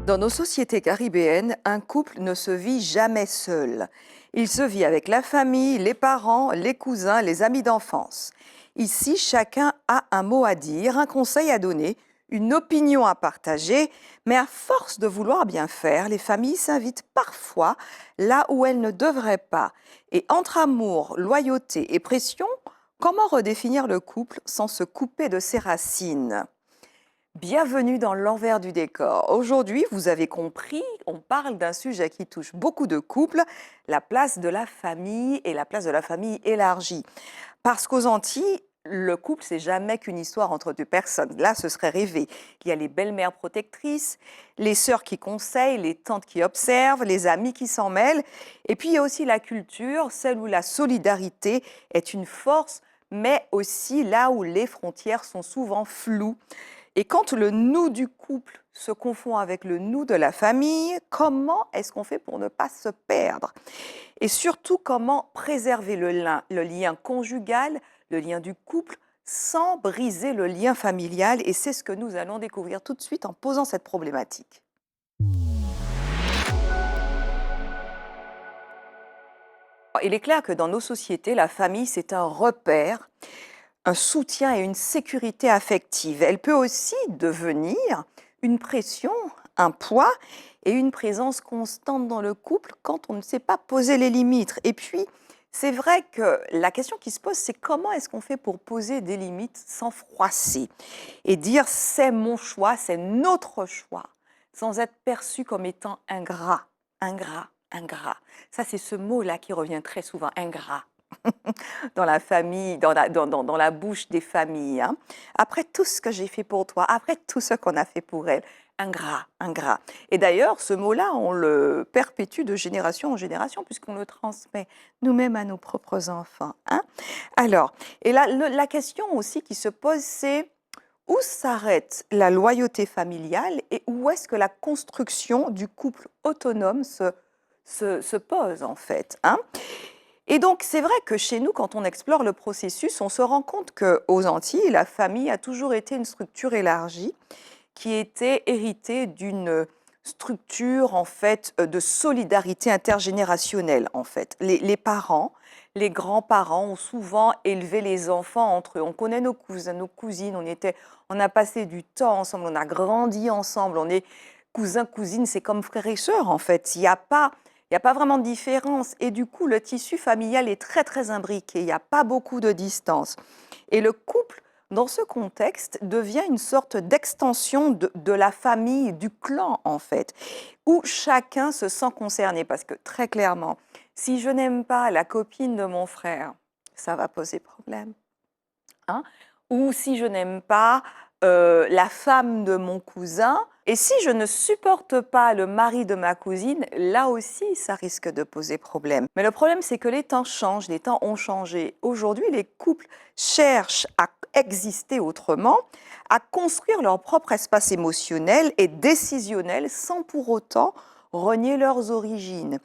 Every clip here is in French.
Dans nos sociétés caribéennes, un couple ne se vit jamais seul. Il se vit avec la famille, les parents, les cousins, les amis d'enfance. Ici, chacun a un mot à dire, un conseil à donner, une opinion à partager, mais à force de vouloir bien faire, les familles s'invitent parfois là où elles ne devraient pas. Et entre amour, loyauté et pression, comment redéfinir le couple sans se couper de ses racines ? Bienvenue dans l'envers du décor. Aujourd'hui, vous avez compris, on parle d'un sujet qui touche beaucoup de couples, la place de la famille et la place de la famille élargie. Parce qu'aux Antilles, le couple, c'est jamais qu'une histoire entre deux personnes. Là, ce serait rêvé. Il y a les belles-mères protectrices, les sœurs qui conseillent, les tantes qui observent, les amis qui s'en mêlent. Et puis, il y a aussi la culture, celle où la solidarité est une force, mais aussi là où les frontières sont souvent floues. Et quand le nous du couple se confond avec le nous de la famille, comment est-ce qu'on fait pour ne pas se perdre? Et surtout, comment préserver le lien conjugal, le lien du couple, sans briser le lien familial? Et c'est ce que nous allons découvrir tout de suite en posant cette problématique. Il est clair que dans nos sociétés, la famille, c'est un repère, un soutien et une sécurité affective. Elle peut aussi devenir une pression, un poids et une présence constante dans le couple quand on ne sait pas poser les limites. Et puis, c'est vrai que la question qui se pose, c'est comment est-ce qu'on fait pour poser des limites sans froisser et dire c'est mon choix, c'est notre choix, sans être perçu comme étant ingrat, ingrat, ingrat. Ça, c'est ce mot-là qui revient très souvent, ingrat dans la famille, dans la bouche des familles. Hein. Après tout ce que j'ai fait pour toi, après tout ce qu'on a fait pour elle, ingrat, ingrat. Et d'ailleurs, ce mot-là, on le perpétue de génération en génération, puisqu'on le transmet nous-mêmes à nos propres enfants. Hein. Alors, et là, la question aussi qui se pose, c'est où s'arrête la loyauté familiale et où est-ce que la construction du couple autonome se pose, en fait. Hein. Et donc, c'est vrai que chez nous, quand on explore le processus, on se rend compte qu'aux Antilles, la famille a toujours été une structure élargie qui était héritée d'une structure, en fait, de solidarité intergénérationnelle, en fait. Les parents, les grands-parents ont souvent élevé les enfants entre eux. On connaît nos cousins, nos cousines, on a passé du temps ensemble, on a grandi ensemble, on est cousins, cousines, c'est comme frères et sœurs, en fait. Il n'y a pas vraiment de différence et du coup, le tissu familial est très, très imbriqué. Il n'y a pas beaucoup de distance. Et le couple, dans ce contexte, devient une sorte d'extension de la famille, du clan, en fait, où chacun se sent concerné. Parce que très clairement, si je n'aime pas la copine de mon frère, ça va poser problème. Hein. Ou si je n'aime pas la femme de mon cousin, et si je ne supporte pas le mari de ma cousine, là aussi, ça risque de poser problème. Mais le problème, c'est que les temps changent, les temps ont changé. Aujourd'hui, les couples cherchent à exister autrement, à construire leur propre espace émotionnel et décisionnel sans pour autant renier leurs origines.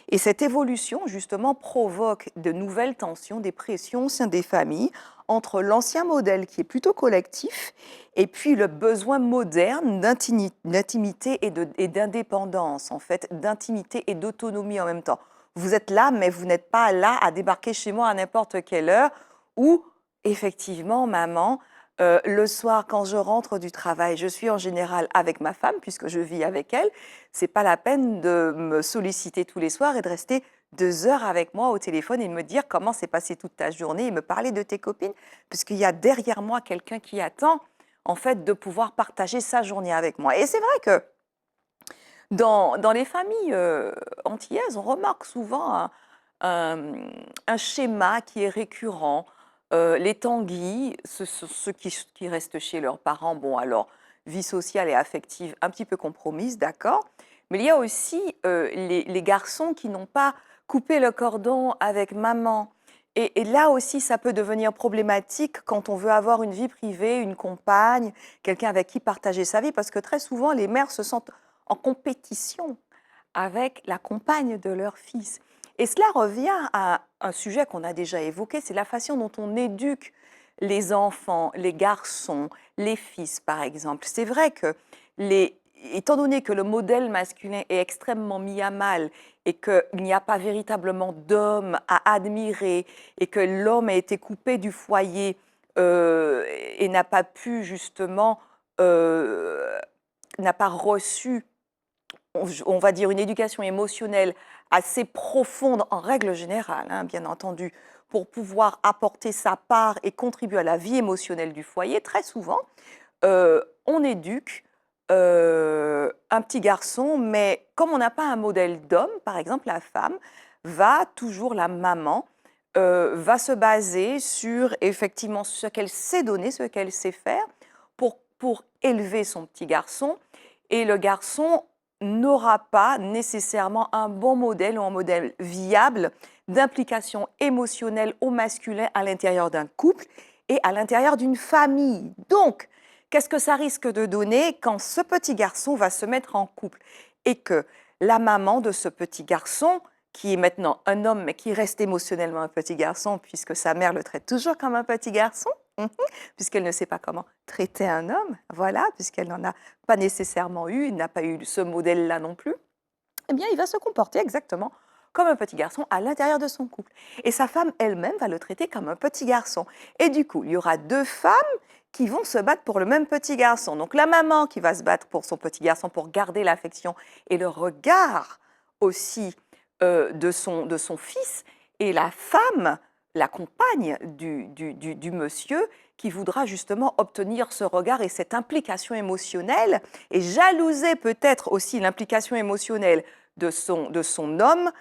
Et cette évolution, justement, provoque de nouvelles tensions, des pressions au sein des familles, entre l'ancien modèle qui est plutôt collectif et puis le besoin moderne d'intimité et d'indépendance, en fait, d'intimité et d'autonomie en même temps. Vous êtes là, mais vous n'êtes pas là à débarquer chez moi à n'importe quelle heure ou, effectivement, maman, le soir, quand je rentre du travail, je suis en général avec ma femme, puisque je vis avec elle. C'est pas la peine de me solliciter tous les soirs et de rester 2 heures avec moi au téléphone et me dire comment s'est passée toute ta journée et me parler de tes copines, puisqu'il y a derrière moi quelqu'un qui attend, en fait, de pouvoir partager sa journée avec moi. Et c'est vrai que dans les familles antillaises, on remarque souvent un, un schéma qui est récurrent. Les Tanguy, ce sont ceux qui restent chez leurs parents, bon alors, vie sociale et affective un petit peu compromise, d'accord, mais il y a aussi les garçons qui n'ont pas coupé le cordon avec maman. Et là aussi, ça peut devenir problématique quand on veut avoir une vie privée, une compagne, quelqu'un avec qui partager sa vie, parce que très souvent, les mères se sentent en compétition avec la compagne de leur fils. Et cela revient à un sujet qu'on a déjà évoqué, c'est la façon dont on éduque les enfants, les garçons, les fils par exemple. C'est vrai que étant donné que le modèle masculin est extrêmement mis à mal et qu'il n'y a pas véritablement d'homme à admirer et que l'homme a été coupé du foyer et n'a pas pu justement, n'a pas reçu, on va dire, une éducation émotionnelle assez profonde en règle générale, hein, bien entendu, pour pouvoir apporter sa part et contribuer à la vie émotionnelle du foyer, très souvent, on éduque un petit garçon, mais comme on n'a pas un modèle d'homme, par exemple, la femme va toujours, la maman, va se baser sur effectivement ce qu'elle sait donner, ce qu'elle sait faire pour élever son petit garçon. Et le garçon n'aura pas nécessairement un bon modèle ou un modèle viable d'implication émotionnelle au masculin à l'intérieur d'un couple et à l'intérieur d'une famille. Donc, qu'est-ce que ça risque de donner quand ce petit garçon va se mettre en couple et que la maman de ce petit garçon, qui est maintenant un homme mais qui reste émotionnellement un petit garçon puisque sa mère le traite toujours comme un petit garçon, puisqu'elle ne sait pas comment traiter un homme, voilà, puisqu'elle n'en a pas nécessairement eu, il n'a pas eu ce modèle-là non plus, eh bien, il va se comporter exactement comme un petit garçon à l'intérieur de son couple. Et sa femme elle-même va le traiter comme un petit garçon. Et du coup, il y aura deux femmes qui vont se battre pour le même petit garçon. Donc la maman qui va se battre pour son petit garçon pour garder l'affection et le regard aussi de son fils, et la femme, la compagne du monsieur, qui voudra justement obtenir ce regard et cette implication émotionnelle, et jalouser peut-être aussi l'implication émotionnelle de son homme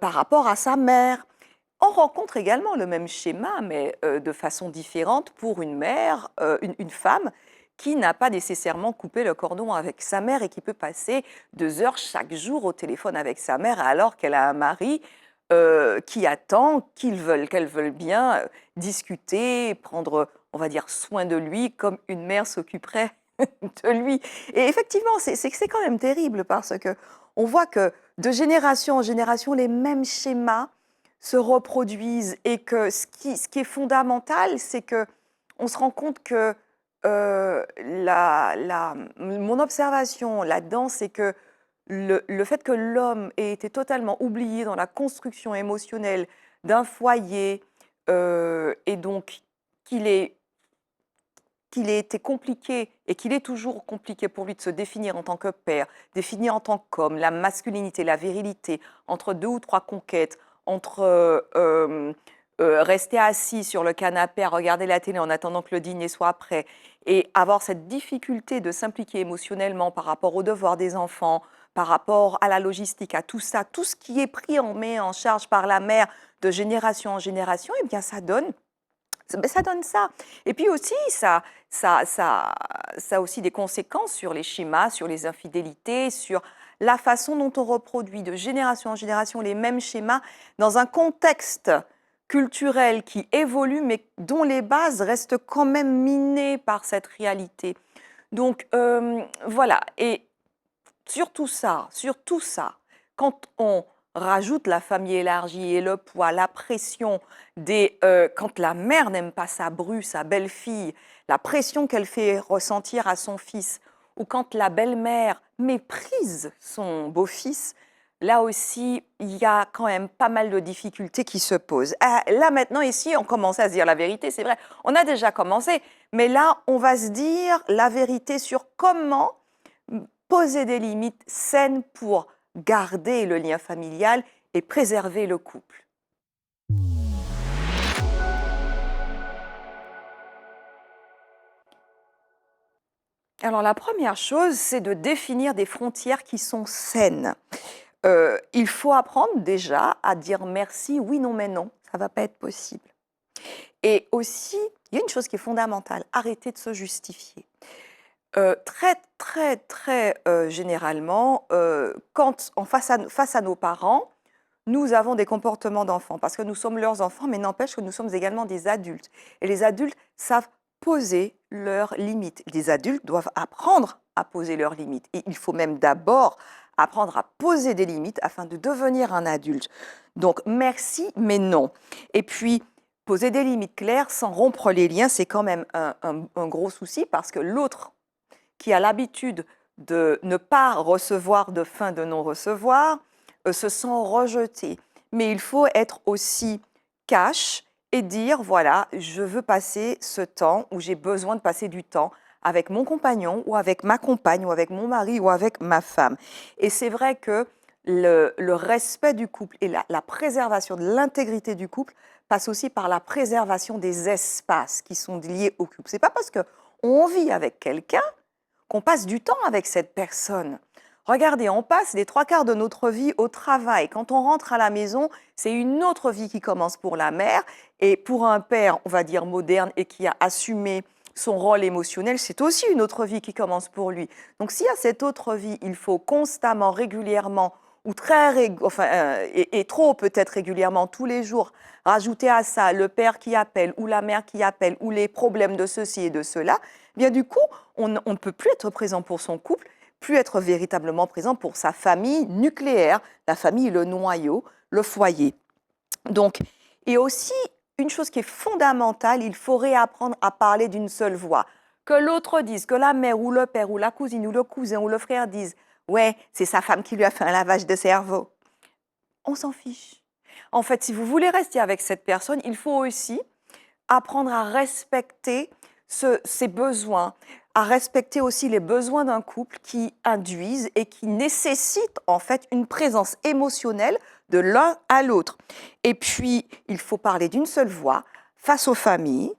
par rapport à sa mère. On rencontre également le même schéma, mais de façon différente pour une mère, une femme qui n'a pas nécessairement coupé le cordon avec sa mère et qui peut passer 2 heures chaque jour au téléphone avec sa mère alors qu'elle a un mari qui attend qu'elle veuille bien discuter, prendre, on va dire, soin de lui comme une mère s'occuperait de lui. Et effectivement, c'est quand même terrible parce que on voit que de génération en génération, les mêmes schémas se reproduisent et que ce qui est fondamental, c'est que on se rend compte que mon observation là-dedans, c'est que le fait que l'homme ait été totalement oublié dans la construction émotionnelle d'un foyer et donc qu'il ait, qu'il ait été compliqué et qu'il est toujours compliqué pour lui de se définir en tant que père, définir en tant qu'homme, la masculinité, la virilité, entre 2 ou 3 conquêtes, entre rester assis sur le canapé à regarder la télé en attendant que le dîner soit prêt et avoir cette difficulté de s'impliquer émotionnellement par rapport aux devoirs des enfants, par rapport à la logistique, à tout ça, tout ce qui est pris en main, en charge par la mère de génération en génération, eh bien ça donne ça. Et puis aussi, ça a aussi des conséquences sur les schémas, sur les infidélités, sur la façon dont on reproduit de génération en génération les mêmes schémas dans un contexte culturel qui évolue, mais dont les bases restent quand même minées par cette réalité. Donc voilà, et sur tout ça, quand on rajoute la famille élargie et le poids, la pression quand la mère n'aime pas sa bru, sa belle-fille, la pression qu'elle fait ressentir à son fils, ou quand la belle-mère méprise son beau-fils, là aussi, il y a quand même pas mal de difficultés qui se posent. Ah, là maintenant, ici, on commence à se dire la vérité, c'est vrai, on a déjà commencé, mais là, on va se dire la vérité sur comment poser des limites saines pour garder le lien familial et préserver le couple. Alors la première chose, c'est de définir des frontières qui sont saines. Il faut apprendre déjà à dire merci, oui, non, mais non, ça ne va pas être possible. Et aussi, il y a une chose qui est fondamentale, arrêter de se justifier. Très, très, très généralement, quand face à nos parents, nous avons des comportements d'enfants parce que nous sommes leurs enfants, mais n'empêche que nous sommes également des adultes. Et les adultes savent poser leurs limites. Les adultes doivent apprendre à poser leurs limites. Et il faut même d'abord apprendre à poser des limites afin de devenir un adulte. Donc merci, mais non. Et puis, poser des limites claires sans rompre les liens, c'est quand même un gros souci parce que l'autre qui a l'habitude de ne pas recevoir de fin de non-recevoir, se sent rejeté. Mais il faut être aussi cash et dire, voilà, je veux passer ce temps où j'ai besoin de passer du temps avec mon compagnon ou avec ma compagne ou avec mon mari ou avec ma femme. Et c'est vrai que le respect du couple et la préservation de l'intégrité du couple passe aussi par la préservation des espaces qui sont liés au couple. C'est pas parce qu'on vit avec quelqu'un qu'on passe du temps avec cette personne. Regardez, on passe les 3/4 de notre vie au travail. Quand on rentre à la maison, c'est une autre vie qui commence pour la mère. Et pour un père, on va dire moderne et qui a assumé son rôle émotionnel, c'est aussi une autre vie qui commence pour lui. Donc s'il y a cette autre vie, il faut constamment, régulièrement, ou et trop peut-être régulièrement, tous les jours, rajouter à ça le père qui appelle ou la mère qui appelle ou les problèmes de ceci et de cela, bien du coup, on ne peut plus être présent pour son couple, plus être véritablement présent pour sa famille nucléaire, la famille, le noyau, le foyer. Donc, et aussi, une chose qui est fondamentale, il faut réapprendre à parler d'une seule voix. Que l'autre dise, que la mère ou le père ou la cousine ou le cousin ou le frère dise « Ouais, c'est sa femme qui lui a fait un lavage de cerveau ». On s'en fiche. En fait, si vous voulez rester avec cette personne, il faut aussi apprendre à respecter ses besoins, à respecter aussi les besoins d'un couple qui induisent et qui nécessitent en fait une présence émotionnelle de l'un à l'autre. Et puis, il faut parler d'une seule voix face aux familles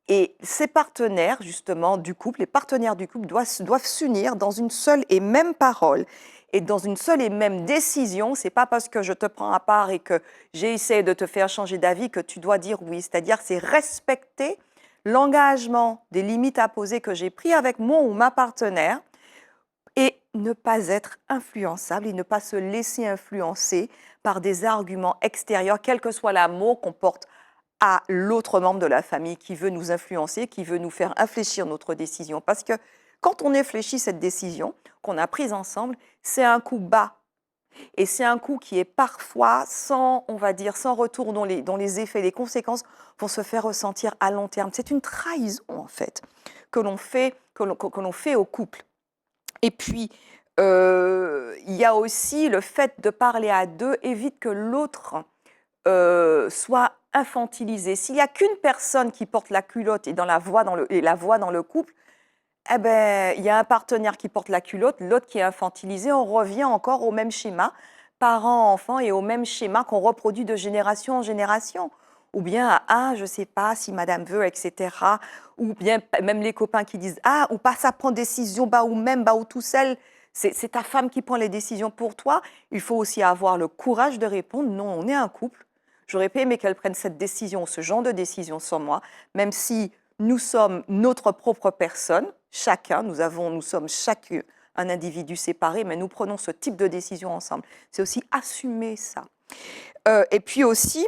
et ces partenaires justement du couple, les partenaires du couple doivent s'unir dans une seule et même parole et dans une seule et même décision. C'est pas parce que je te prends à part et que j'ai essayé de te faire changer d'avis que tu dois dire oui. C'est-à-dire, c'est respecter l'engagement des limites à poser que j'ai pris avec mon ou ma partenaire et ne pas être influençable et ne pas se laisser influencer par des arguments extérieurs, quel que soit l'amour qu'on porte à l'autre membre de la famille qui veut nous influencer, qui veut nous faire infléchir notre décision. Parce que quand on infléchit cette décision qu'on a prise ensemble, c'est un coup bas. Et c'est un coup qui est parfois sans, on va dire, sans retour dont les effets, les conséquences vont se faire ressentir à long terme. C'est une trahison, en fait, que l'on fait au couple. Et puis, il y a aussi le fait de parler à deux évite que l'autre soit infantilisé. S'il n'y a qu'une personne qui porte la culotte et la voix dans le couple, eh ben, il y a un partenaire qui porte la culotte, l'autre qui est infantilisé. On revient encore au même schéma, parents-enfants, et au même schéma qu'on reproduit de génération en génération. Ou bien, ah, je ne sais pas si madame veut, etc. Ou bien, même les copains qui disent, ah, ou pas ça prend décision, bah, ou même, bah, ou tout seul. C'est ta femme qui prend les décisions pour toi. Il faut aussi avoir le courage de répondre, non, on est un couple. J'aurais pas aimé qu'elle prenne cette décision, ce genre de décision sans moi, même si nous sommes notre propre personne, chacun, nous sommes chacun un individu séparé, mais nous prenons ce type de décision ensemble. C'est aussi assumer ça. Et puis aussi,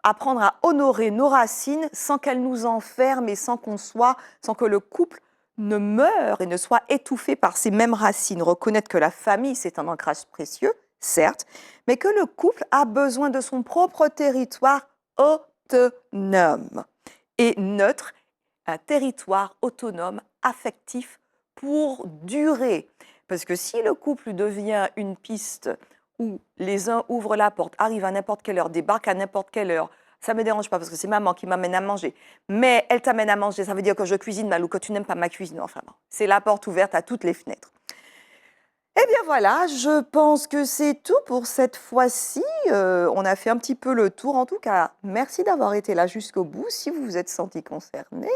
apprendre à honorer nos racines sans qu'elles nous enferment et sans que le couple ne meure et ne soit étouffé par ces mêmes racines. Reconnaître que la famille, c'est un ancrage précieux, certes, mais que le couple a besoin de son propre territoire autonome et neutre, un territoire autonome, affectif, pour durer. Parce que si le couple devient une piste où les uns ouvrent la porte, arrivent à n'importe quelle heure, débarquent à n'importe quelle heure, ça ne me dérange pas parce que c'est maman qui m'amène à manger. Mais elle t'amène à manger, ça veut dire que je cuisine mal ou que tu n'aimes pas ma cuisine. Enfin bon, c'est la porte ouverte à toutes les fenêtres. Eh bien voilà, je pense que c'est tout pour cette fois-ci. On a fait un petit peu le tour. En tout cas, merci d'avoir été là jusqu'au bout. Si vous vous êtes senti concerné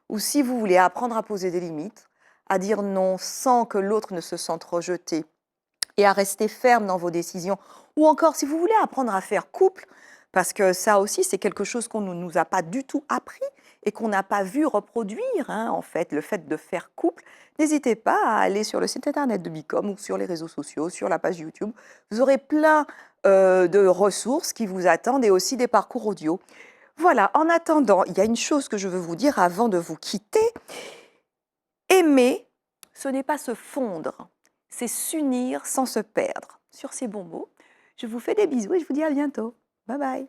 ou si vous voulez apprendre à poser des limites, à dire non sans que l'autre ne se sente rejeté et à rester ferme dans vos décisions, ou encore si vous voulez apprendre à faire couple, parce que ça aussi c'est quelque chose qu'on ne nous a pas du tout appris et qu'on n'a pas vu reproduire, hein, en fait, le fait de faire couple, n'hésitez pas à aller sur le site internet de Bicom ou sur les réseaux sociaux, sur la page YouTube. Vous aurez plein de ressources qui vous attendent et aussi des parcours audio. Voilà, en attendant, il y a une chose que je veux vous dire avant de vous quitter. Aimer, ce n'est pas se fondre, c'est s'unir sans se perdre. Sur ces bons mots, je vous fais des bisous et je vous dis à bientôt. Bye bye.